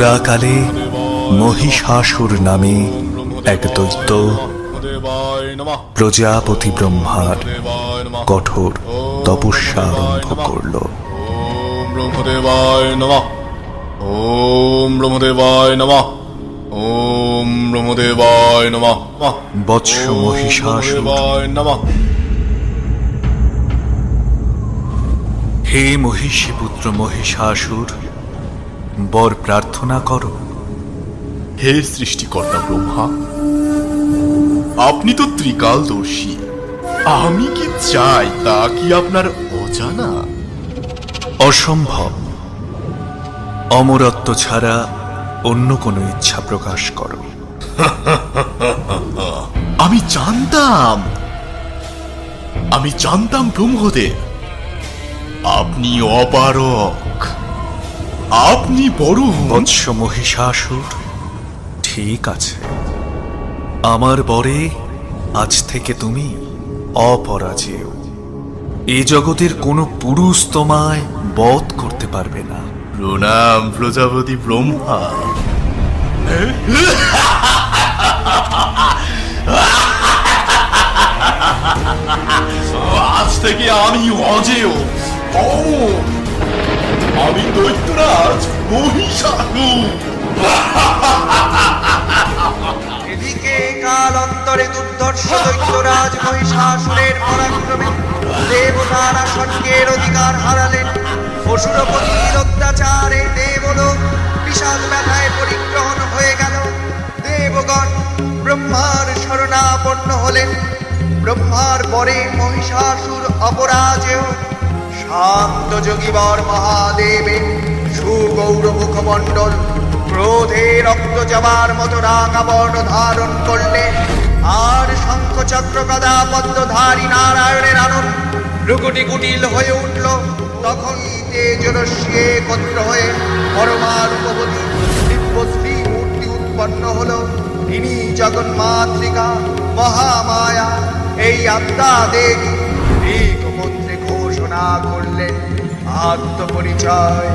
পুরাকালে মহিষাসুর নামে এক দৈত্য প্রজাপতি ব্রহ্মার কঠোর তপস্যা আরম্ভ করল। ওম ব্রহ্মদেবায় নমঃ, ওম ব্রহ্মদেবায় নমঃ, ওম ব্রহ্মদেবায় নমঃ। বৎস মহিষাসুর, হে মহিষী পুত্র মহিষাসুর, বর প্রার্থনা করো। হে সৃষ্টিকর্তা ব্রহ্মা, আপনি তো ত্রিকালদর্শী। আমি কি চাই তা কি আপনার অজানা? অসম্ভব। অমরত্ব ছাড়া অন্য কোনো ইচ্ছা প্রকাশ করো। আমি জানতাম ব্রহ্মদেব, আপনি অপারক, আপনি বড়। বৎস মহিষাসুর, ঠিক আছে, আমার বরে আজ থেকে তুমি অপরাজেয়। এ জগতের কোনো পুরুষ তোমায় বধ করতে পারবে না। প্রণাম প্রজাপতি ব্রহ্মা। আজ থেকে আমি অজেয়, আমি দৈত্যরাজ মহিষাসুর। এদিকে কালান্তরে দুর্ধর্ষ দৈত্যরাজ মহিষাসুরের পরাক্রমে দেবতারা স্বর্গের অধিকার হারালেন। অসুরপতির অত্যাচারে দেবলোক বিষাদ ব্যথায় পরিগ্রহণ হয়ে গেল। দেবগণ ব্রহ্মার শরণাপন্ন হলেন। ব্রহ্মার পরে মহিষাসুর অপরাজেয়। শান্ত যোগীবর মহাদেবে সুগৌর মুখমণ্ডল, ক্রোধে রক্ত যাবার মতো রাঙাবর্ণ ধারণ করলেন। আর শঙ্খ চক্র গদা পদ্মধারী নারায়ণের আনন্দ ভ্রুকুটি কুটিল হয়ে উঠল। তখন তেজরশ্মি একত্র হয়ে পরমারূপবতী দিব্যশ্রী মূর্তি উৎপন্ন হল। তিনি জগন্মাতৃকা মহামায়া, এই আত্মা দেবী। ঋগমন্ত্রে ঘোষণা করলেন আত্মপরিচয়।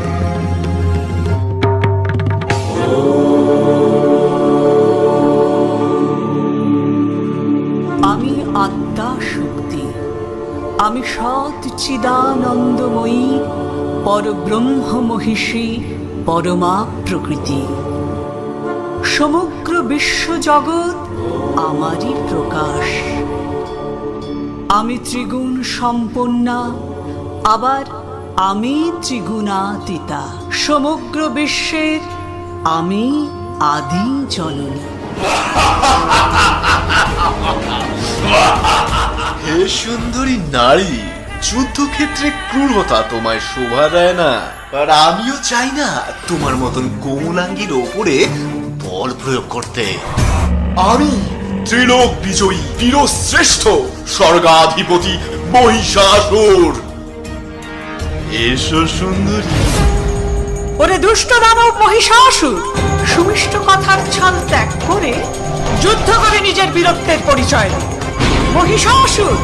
আমি আত্মা শক্তি, আমি সৎ চিদানন্দময়ী, পরব্রহ্ম মহিষী, পরমা প্রকৃতি। সমগ্র বিশ্বজগৎ আমারই প্রকাশ। আমি ত্রিগুণ সম্পন্না, আবার আমি ত্রিগুণাতীতা। সমগ্র বিশ্বের আমি আদি জননী। হে সুন্দরী নারী, যুদ্ধক্ষেত্রে ক্রূরতা তোমায় শোভা দেয় না। আর আমিও চাই না তোমার মতন কোমলাঙ্গীর ওপরে বল প্রয়োগ করতে। আমি ত্রিলোক বিজয়ী বীরশ্রেষ্ঠ স্বর্গাধিপতি মহিষাসুর। এসো সুন্দরী। ওরে দুষ্ট দানব মহিষাসুর, সুমিষ্ট কথার ছাল ত্যাগ করে যুদ্ধ করে নিজের বীরত্বের পরিচয় দে। মহিষাসুর,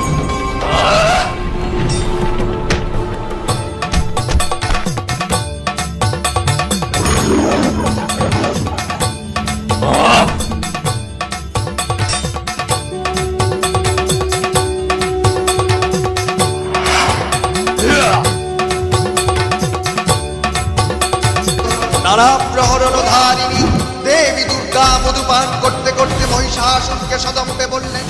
নানা প্রহরণধারিণী দেবী দুর্গা মধুপান করতে করতে মহিষাসুরকে সদম্পে বললেন,